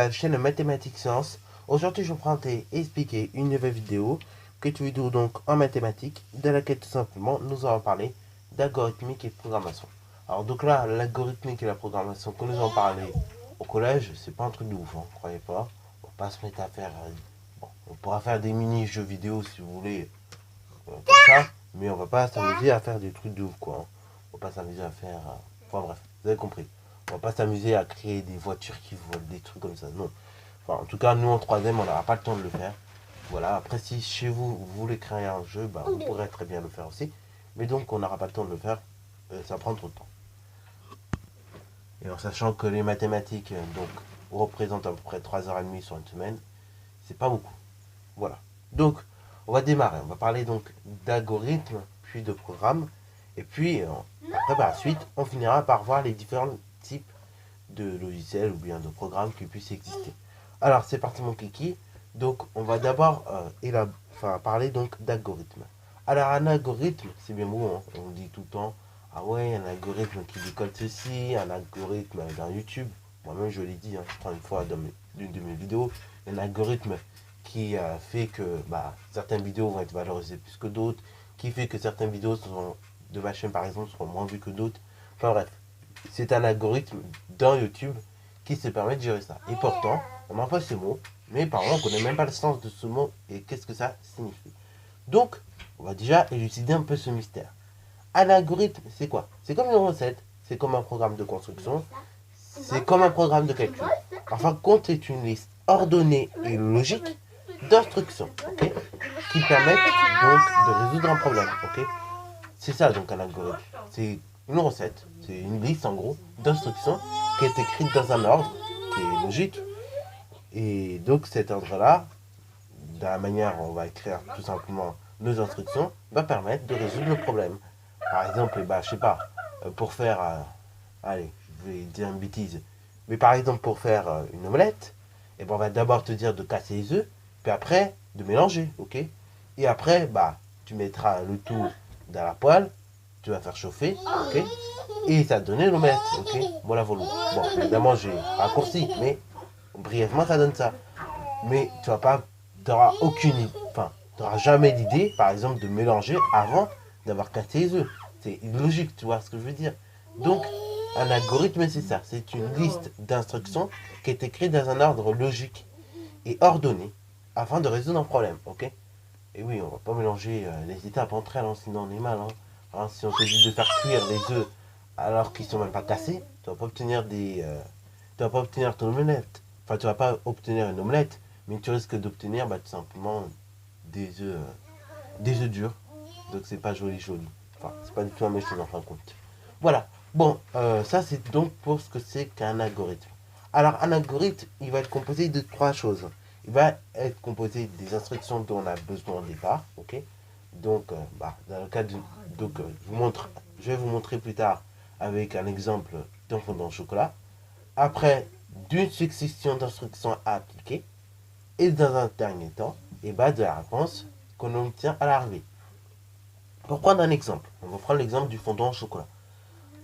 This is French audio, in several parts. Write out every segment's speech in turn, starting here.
la chaîne Mathématiques Sciences. Aujourd'hui, je vais vous expliquer une nouvelle vidéo, donc en mathématiques, dans laquelle tout simplement nous allons parler d'algorithmique et de programmation. Alors donc là, l'algorithmique et la programmation que nous allons parler au collège, c'est pas un truc de ouf, hein, croyez pas. On va pas se mettre à faire... bon, on pourra faire des mini-jeux vidéo si vous voulez, comme ça, mais on va pas s'amuser à faire des trucs de ouf, quoi. Hein. On va pas s'amuser à faire... enfin bref, vous avez compris. On va pas s'amuser à créer des voitures qui volent, des trucs comme ça, non. Enfin, en tout cas, nous en 3ème, on n'aura pas le temps de le faire. Voilà, après si chez vous, vous voulez créer un jeu, bah, vous pourrez très bien le faire aussi. Mais donc, on n'aura pas le temps de le faire, ça prend trop de temps. Et en sachant que les mathématiques, donc, représentent à peu près 3h30 sur une semaine, c'est pas beaucoup. Voilà. Donc, on va démarrer. On va parler donc d'algorithmes, puis de programmes. Et puis, après, par la suite, on finira par voir les différents types de logiciels ou bien de programmes qui puissent exister. Alors, c'est parti mon kiki. Donc, on va d'abord parler donc d'algorithmes. Alors, un algorithme, c'est bien beau, hein, on dit tout le temps, ah ouais, un algorithme qui décode ceci, un algorithme dans YouTube. Moi-même, je l'ai dit, hein, je prends une fois dans l'une de mes vidéos, un algorithme qui fait que certaines vidéos vont être valorisées plus que d'autres, qui fait que certaines vidéos de ma chaîne, par exemple, seront moins vues que d'autres. Enfin bref, c'est un algorithme dans YouTube qui se permet de gérer ça. Et pourtant, on emploie ce mot, mais par exemple, on ne connaît même pas le sens de ce mot et qu'est-ce que ça signifie. Donc, on va déjà élucider un peu ce mystère. Un algorithme, c'est quoi? C'est comme une recette, c'est comme un programme de construction, c'est comme un programme de calcul. En fin de compte, c'est une liste ordonnée et logique d'instructions, okay, qui permettent donc de résoudre un problème. Okay. C'est ça donc un algorithme. C'est une recette, c'est une liste en gros d'instructions qui est écrite dans un ordre qui est logique. Et donc cet ordre-là, de la manière dont on va écrire tout simplement nos instructions, va permettre de résoudre le problème. Par exemple, je sais pas, pour faire, allez, je vais dire une bêtise, mais par exemple pour faire une omelette, on va d'abord te dire de casser les œufs, puis après de mélanger, ok? Et après, tu mettras le tout dans la poêle, tu vas faire chauffer, ok? Et ça va donner l'omelette, ok? Voilà, voilà. Bon, évidemment, j'ai raccourci, mais brièvement, ça donne ça. Mais tu vas pas, tu n'auras aucune, enfin, tu n'auras jamais l'idée, par exemple, de mélanger avant d'avoir cassé les œufs. C'est illogique, tu vois ce que je veux dire? Donc, un algorithme, c'est ça. C'est une liste d'instructions qui est écrite dans un ordre logique et ordonné afin de résoudre un problème, ok? Et oui, on va pas mélanger les étapes entre elles, hein, sinon on est mal. Hein, si on te dit de faire cuire les œufs alors qu'ils sont même pas cassés, tu vas pas obtenir tu vas pas obtenir ton omelette. Enfin, tu vas pas obtenir une omelette, mais tu risques d'obtenir tout simplement des œufs durs. Donc c'est pas joli. Enfin, c'est pas du tout la même chose en fin de compte. Voilà. Bon, ça c'est donc pour ce que c'est qu'un algorithme. Alors un algorithme, il va être composé de 3 choses. Il va être composé des instructions dont on a besoin au départ, ok? Donc, dans le cas de, je vais vous montrer plus tard avec un exemple d'un fondant au chocolat. Après, d'une succession d'instructions à appliquer. Et dans un dernier temps, de la réponse qu'on obtient à l'arrivée. Pour prendre un exemple, on va prendre l'exemple du fondant au chocolat.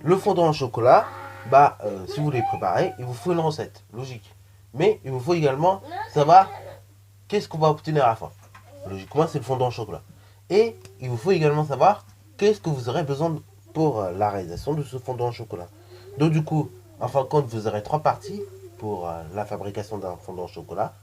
Le fondant au chocolat, si vous voulez préparer, il vous faut une recette, logique. Mais il vous faut également savoir qu'est-ce qu'on va obtenir à la fin. Logiquement, c'est le fondant au chocolat. Et il vous faut également savoir qu'est-ce que vous aurez besoin pour la réalisation de ce fondant au chocolat. Donc du coup, en fin de compte, vous aurez 3 parties pour la fabrication d'un fondant au chocolat.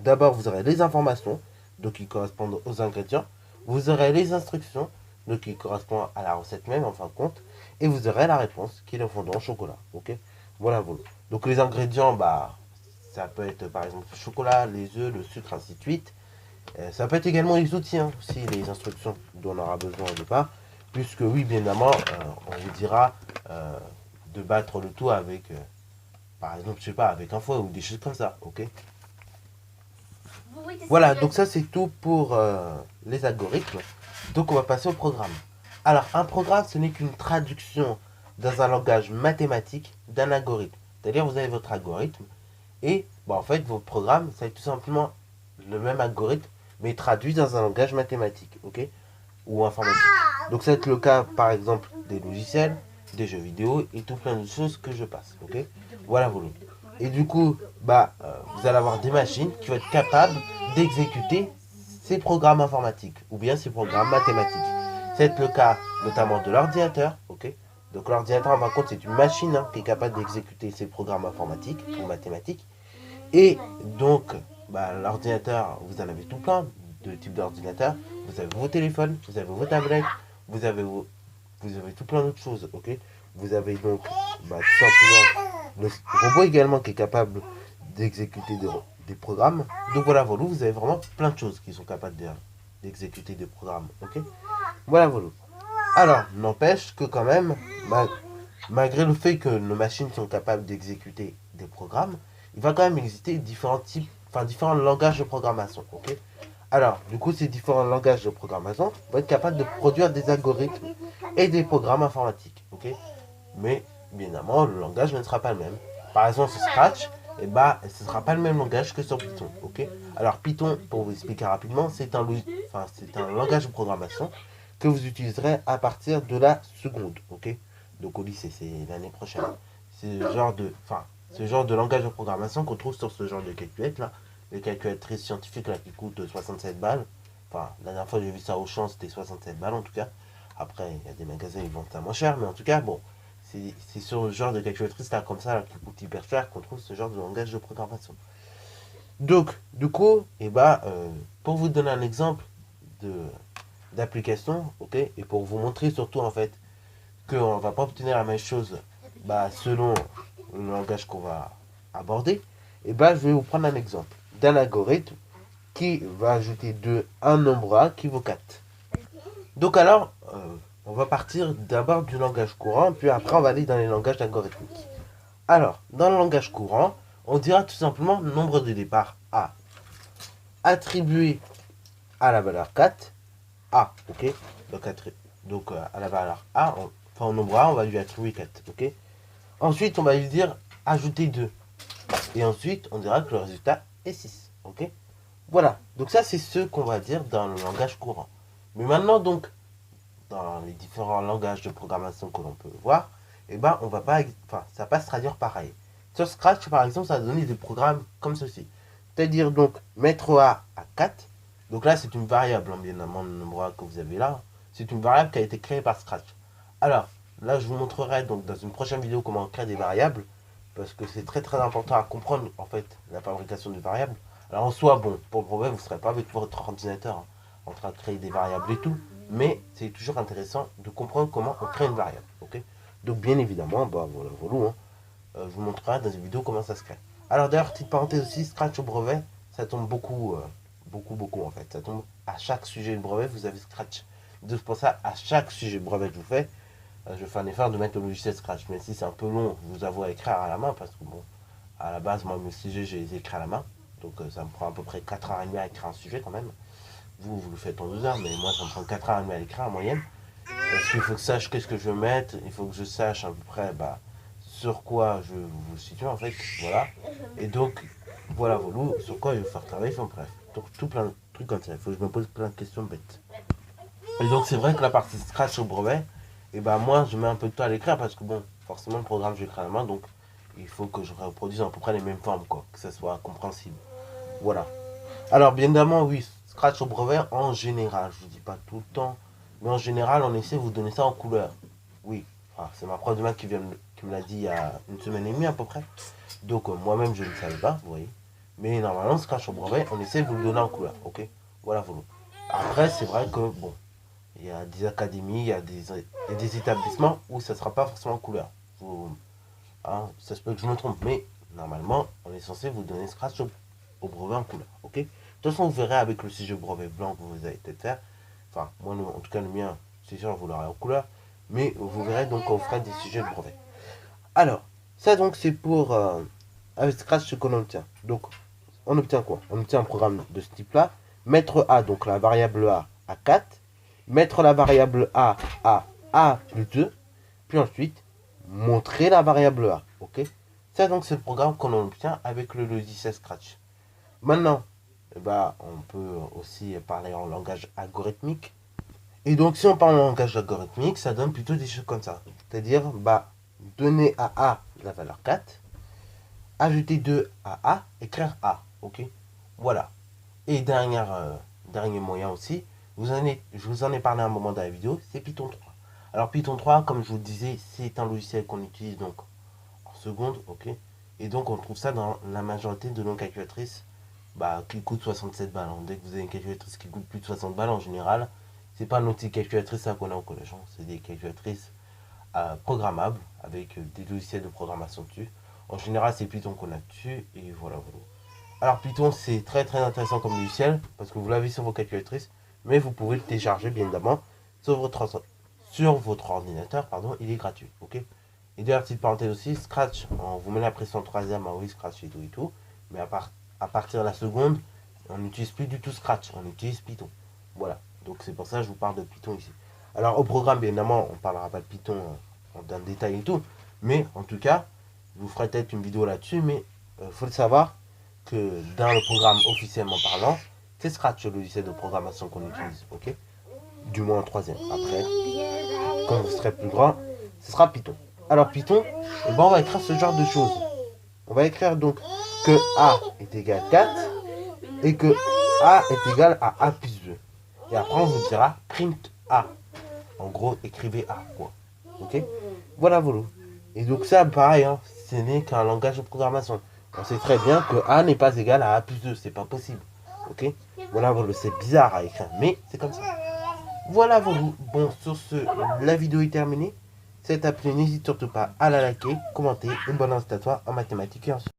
D'abord, vous aurez les informations, donc qui correspondent aux ingrédients. Vous aurez les instructions, donc qui correspondent à la recette même, en fin de compte. Et vous aurez la réponse, qui est le fondant au chocolat. Ok? Voilà, voilà. Donc les ingrédients, ça peut être par exemple le chocolat, les œufs, le sucre, ainsi de suite. Ça peut être également les outils, hein, aussi les instructions dont on aura besoin au départ. Puisque oui, bien évidemment, on vous dira de battre le tout avec, par exemple, je sais pas, avec un fouet ou des choses comme ça. Ok? Voilà, donc ça c'est tout pour les algorithmes. Donc on va passer au programme. Alors un programme, ce n'est qu'une traduction dans un langage mathématique d'un algorithme. C'est-à-dire vous avez votre algorithme et en fait votre programme, c'est tout simplement le même algorithme mais traduit dans un langage mathématique, ok? Ou informatique. Donc ça va être le cas par exemple des logiciels, des jeux vidéo et tout plein de choses que je passe, ok? Voilà, voilà. Et du coup, vous allez avoir des machines qui vont être capables d'exécuter ces programmes informatiques ou bien ces programmes mathématiques. C'est le cas notamment de l'ordinateur, ok. Donc l'ordinateur, en fin de compte, c'est une machine qui est capable d'exécuter ces programmes informatiques ou mathématiques. Et donc, l'ordinateur, vous en avez tout plein de types d'ordinateurs. Vous avez vos téléphones, vous avez vos tablettes, vous avez, vous avez tout plein d'autres choses, ok. Vous avez donc tout simplement le robot également qui est capable d'exécuter des programmes. Donc voilà, vous avez vraiment plein de choses qui sont capables d'exécuter des programmes, ok. Voilà. Alors, n'empêche que quand même, malgré le fait que nos machines sont capables d'exécuter des programmes, il va quand même exister différents types, différents langages de programmation, ok. Alors, du coup, ces différents langages de programmation vont être capables de produire des algorithmes et des programmes informatiques, ok. Mais, bien évidemment, le langage ne sera pas le même. Par exemple, sur Scratch, ce ne sera pas le même langage que sur Python, ok. Alors, Python, pour vous expliquer rapidement, c'est un langage de programmation que vous utiliserez à partir de la seconde, ok. Donc au lycée, c'est l'année prochaine. C'est ce genre de langage de programmation qu'on trouve sur ce genre de calculette là. Les calculatrices scientifiques là qui coûtent 67 balles. Enfin, la dernière fois j'ai vu ça au champ, c'était 67 balles en tout cas. Après, il y a des magasins qui vendent ça moins cher, mais en tout cas, bon, c'est sur ce genre de calculatrice là comme ça là, qui coûte hyper cher qu'on trouve ce genre de langage de programmation. Donc, du coup, pour vous donner un exemple de d'application, ok, et pour vous montrer surtout en fait qu'on ne va pas obtenir la même chose selon le langage qu'on va aborder, je vais vous prendre un exemple d'un algorithme qui va ajouter un nombre A qui vaut 4. Donc alors, on va partir d'abord du langage courant, puis après on va aller dans les langages algorithmiques. Alors, dans le langage courant, on dira tout simplement nombre de départ A attribué à la valeur 4, A, ok. Donc, à la valeur A, au nombre A, on va lui attribuer 4, ok. Ensuite, on va lui dire ajouter 2. Et ensuite, on dira que le résultat est 6, ok. Voilà, donc ça c'est ce qu'on va dire dans le langage courant. Mais maintenant donc, dans les différents langages de programmation que l'on peut voir, on va pas, ça va pas se traduire pareil. Sur Scratch par exemple, ça va donner des programmes comme ceci. C'est-à-dire donc mettre A à 4. Donc là c'est une variable, bien évidemment, le nombre A que vous avez là. C'est une variable qui a été créée par Scratch. Alors, là je vous montrerai donc dans une prochaine vidéo comment on crée des variables. Parce que c'est très important à comprendre en fait la fabrication des variables. Alors en soi, bon, pour le brevet, vous ne serez pas avec votre ordinateur en train de créer des variables et tout. Mais c'est toujours intéressant de comprendre comment on crée une variable. Ok. Donc bien évidemment, je vous montrerai dans une vidéo comment ça se crée. Alors d'ailleurs, petite parenthèse aussi, Scratch au brevet, ça tombe beaucoup en fait. Ça tombe à chaque sujet de brevet, vous avez Scratch. Donc pour ça, à chaque sujet de brevet que je fais un effort de mettre le logiciel Scratch. Mais si c'est un peu long, je vous avoue, à écrire à la main, parce que bon, à la base, moi, mes sujets, je les écris à la main. Donc ça me prend à peu près 4h30 à écrire un sujet quand même. Vous le faites en 2 heures, mais moi, ça me prend 4h30 à l'écrire en moyenne. Parce qu'il faut que je sache qu'est-ce que je veux mettre, il faut que je sache à peu près sur quoi je vous situe en fait. Voilà. Et donc, voilà, sur quoi je vais faire travailler, enfin bref. Donc, tout plein de trucs comme ça. Il faut que je me pose plein de questions bêtes. Et donc, c'est vrai que la partie Scratch au brevet, moi, je mets un peu de temps à l'écrire parce que bon, forcément, le programme, je l'écris à la main, donc il faut que je reproduise à peu près les mêmes formes, quoi, que ça soit compréhensible. Voilà. Alors, bien évidemment, oui, Scratch au brevet, en général, je ne dis pas tout le temps, mais en général, on essaie de vous donner ça en couleur. Oui, c'est ma prof de maths qui me l'a dit il y a une semaine et demie à peu près. Donc, moi-même, je ne savais pas, vous voyez. Mais normalement, Scratch au brevet, on essaie de vous le donner en couleur, ok. Voilà, voilà. Après, c'est vrai que, bon, il y a des académies, il y a des établissements où ça ne sera pas forcément en couleur. Ça se peut que je me trompe, mais normalement, on est censé vous donner Scratch au brevet en couleur. Ok. De toute façon, vous verrez avec le sujet brevet blanc que vous allez peut-être faire. Enfin, moi, en tout cas, le mien, c'est sûr, vous l'aurez en couleur. Mais vous verrez donc on fera des sujets de brevet. Alors, ça donc, c'est pour avec Scratch ce qu'on obtient. Donc, on obtient quoi? On obtient un programme de ce type-là. Mettre A, donc la variable A, à 4. Mettre la variable A à A plus 2. Puis ensuite, montrer la variable A. Ok. Ça donc c'est le programme qu'on obtient avec le logiciel Scratch. Maintenant, on peut aussi parler en langage algorithmique. Et donc si on parle en langage algorithmique, ça donne plutôt des choses comme ça. C'est-à-dire, donner à A la valeur 4, ajouter 2 à A, écrire A, ok. Voilà. Et dernier moyen aussi, je vous en ai parlé un moment dans la vidéo, c'est Python 3. Alors Python 3, comme je vous le disais, c'est un logiciel qu'on utilise donc en seconde, ok. Et donc on trouve ça dans la majorité de nos calculatrices qui coûtent 67 balles. Dès que vous avez une calculatrice qui coûte plus de 60 balles en général, c'est pas nos petites calculatrices qu'on a au collège, c'est des calculatrices programmables avec des logiciels de programmation dessus. En général, c'est Python qu'on a dessus et voilà. Alors Python, c'est très très intéressant comme logiciel parce que vous l'avez sur vos calculatrices, mais vous pouvez le télécharger bien évidemment sur votre ordinateur, pardon, il est gratuit, ok. Et d'ailleurs, petite parenthèse aussi, Scratch, on vous met la pression troisième, oui, Scratch et tout, mais à partir de la seconde, on n'utilise plus du tout Scratch, on utilise Python. Voilà, donc c'est pour ça que je vous parle de Python ici. Alors au programme, bien évidemment, on ne parlera pas de Python dans le détail et tout, mais en tout cas, je vous ferai peut-être une vidéo là-dessus, mais il faut le savoir que dans le programme officiellement parlant, c'est Scratch le logiciel de programmation qu'on utilise, ok. Du moins en troisième. Après, quand vous serez plus grand, ce sera Python. Alors Python, on va écrire ce genre de choses. On va écrire donc que A est égal à 4 et que A est égal à A plus 2. Et après on vous dira print A. En gros, écrivez A, quoi. Ok. Voilà. Et donc ça, pareil, ce n'est qu'un langage de programmation. On sait très bien que A n'est pas égal à A plus 2, c'est pas possible. Ok. Voilà, c'est bizarre à écrire, mais c'est comme ça. Voilà. Bon, sur ce, la vidéo est terminée. Si elle t'a plu, n'hésite surtout pas à la liker, commenter. Une bonne annonce à toi en mathématiques et en sciences.